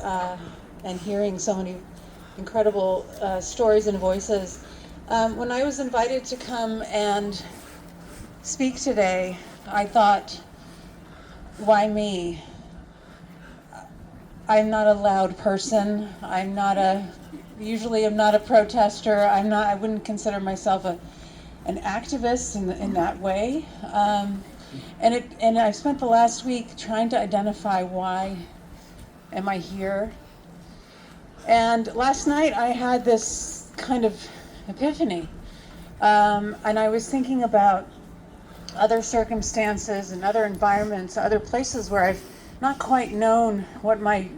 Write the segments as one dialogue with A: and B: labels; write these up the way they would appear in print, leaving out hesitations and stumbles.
A: uh, and hearing so many incredible stories and voices. When I was invited to come and speak today, I thought, why me? I'm not a loud person. Usually I'm not a protester. I wouldn't consider myself an activist in that way. And I've spent the last week trying to identify why am I here. And last night I had this kind of epiphany. And I was thinking about other circumstances and other environments, other places where I've not quite known what my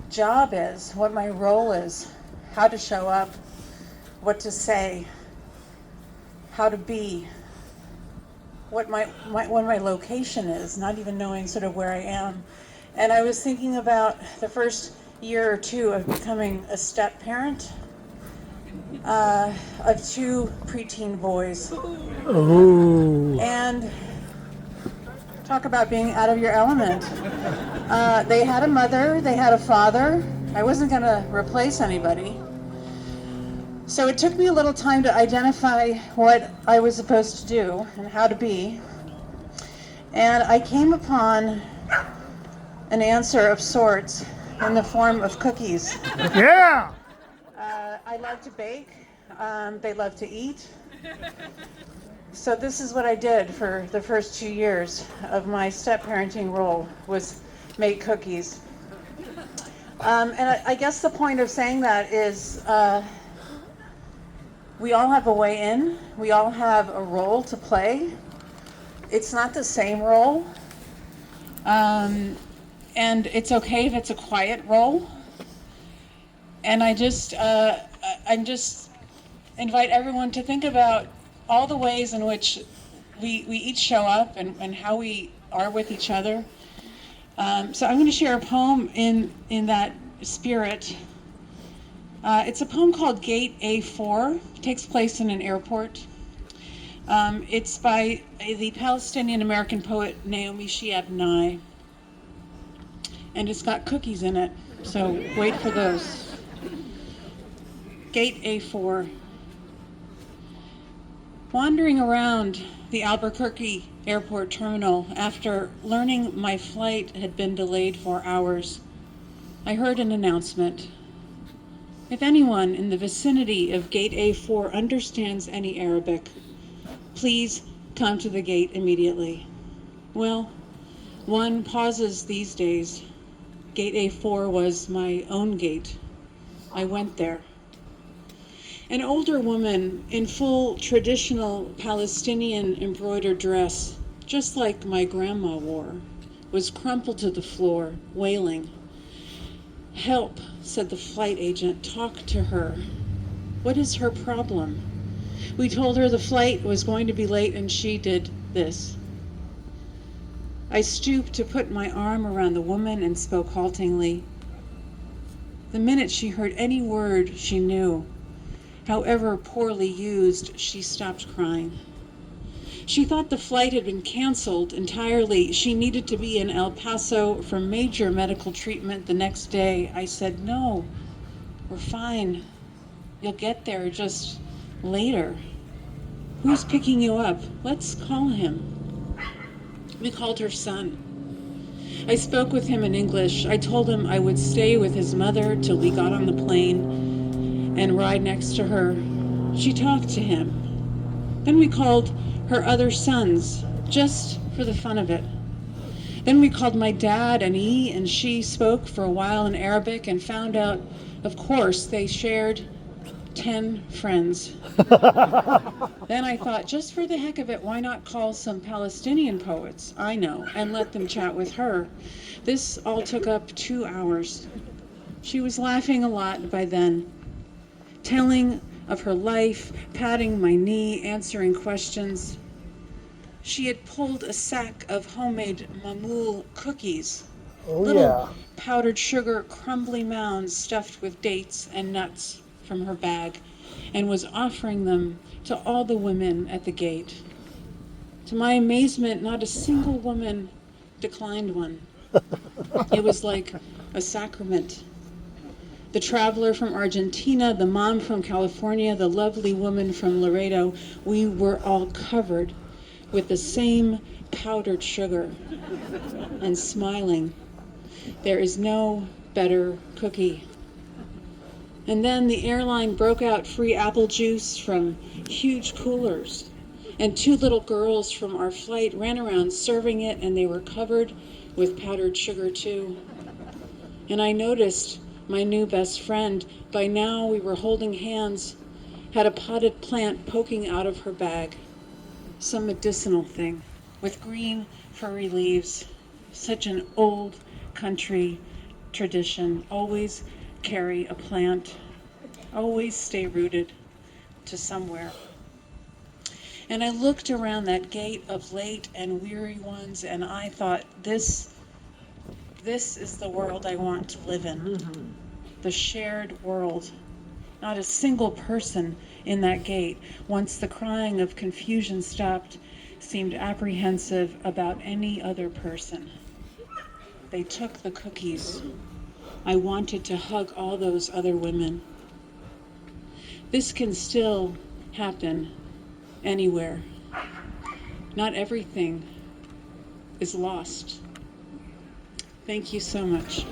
A: job is, what my role is, how to show up, what to say, how to be, what my location is, not even knowing sort of where I am. And I was thinking about the first year or two of becoming a step parent of two preteen boys.
B: Oh.
A: And talk about being out of your element. They had a mother, they had a father. I wasn't going to replace anybody. So it took me a little time to identify what I was supposed to do and how to be. And I came upon an answer of sorts in the form of cookies.
B: Yeah.
A: I love to bake. They love to eat. So this is what I did for the first 2 years of my step-parenting role, was make cookies. And I guess the point of saying that is we all have a way in. We all have a role to play. It's not the same role. And it's okay if it's a quiet role. And I just invite everyone to think about all the ways in which we each show up and how we are with each other. So I'm going to share a poem in that spirit. It's a poem called Gate A4. It takes place in an airport. It's by the Palestinian-American poet Naomi Shihab Nye. And it's got cookies in it, so wait for those. Gate A4. Wandering around the Albuquerque airport terminal after learning my flight had been delayed for hours, I heard an announcement. If anyone in the vicinity of Gate A4 understands any Arabic, please come to the gate immediately. Well, one pauses these days. Gate A4 was my own gate. I went there. An older woman in full traditional Palestinian embroidered dress, just like my grandma wore, was crumpled to the floor, wailing. "Help," said the flight agent. "Talk to her." "What is her problem?" We told her the flight was going to be late and she did this. I stooped to put my arm around the woman and spoke haltingly. The minute she heard any word she knew, however poorly used, she stopped crying. She thought the flight had been canceled entirely. She needed to be in El Paso for major medical treatment the next day. I said, "No, we're fine. You'll get there just later." "Who's picking you up? Let's call him." We called her son. I spoke with him in English. I told him I would stay with his mother till we got on the plane and ride next to her. She talked to him. Then we called her other sons, just for the fun of it. Then we called my dad, and he and she spoke for a while in Arabic and found out, of course, they shared 10 friends. Then I thought, just for the heck of it, why not call some Palestinian poets I know and let them chat with her? This all took up 2 hours. She was laughing a lot by then, telling of her life, patting my knee, answering questions. She had pulled a sack of homemade mamoul cookies, little powdered sugar crumbly mounds stuffed with dates and nuts, from her bag, and was offering them to all the women at the gate. To my amazement, not a single woman declined one. It was like a sacrament. The traveler from Argentina, the mom from California, the lovely woman from Laredo, we were all covered with the same powdered sugar and smiling. There is no better cookie. And then the airline broke out free apple juice from huge coolers. And two little girls from our flight ran around serving it, and they were covered with powdered sugar too. And I noticed my new best friend, by now we were holding hands, had a potted plant poking out of her bag. Some medicinal thing with green furry leaves. Such an old country tradition. Always carry a plant. Always stay rooted to somewhere. And I looked around that gate of late and weary ones, and I thought, this is the world I want to live in. The shared world. Not a single person in that gate, once the crying of confusion stopped, seemed apprehensive about any other person. They took the cookies. I wanted to hug all those other women. This can still happen anywhere. Not everything is lost. Thank you so much.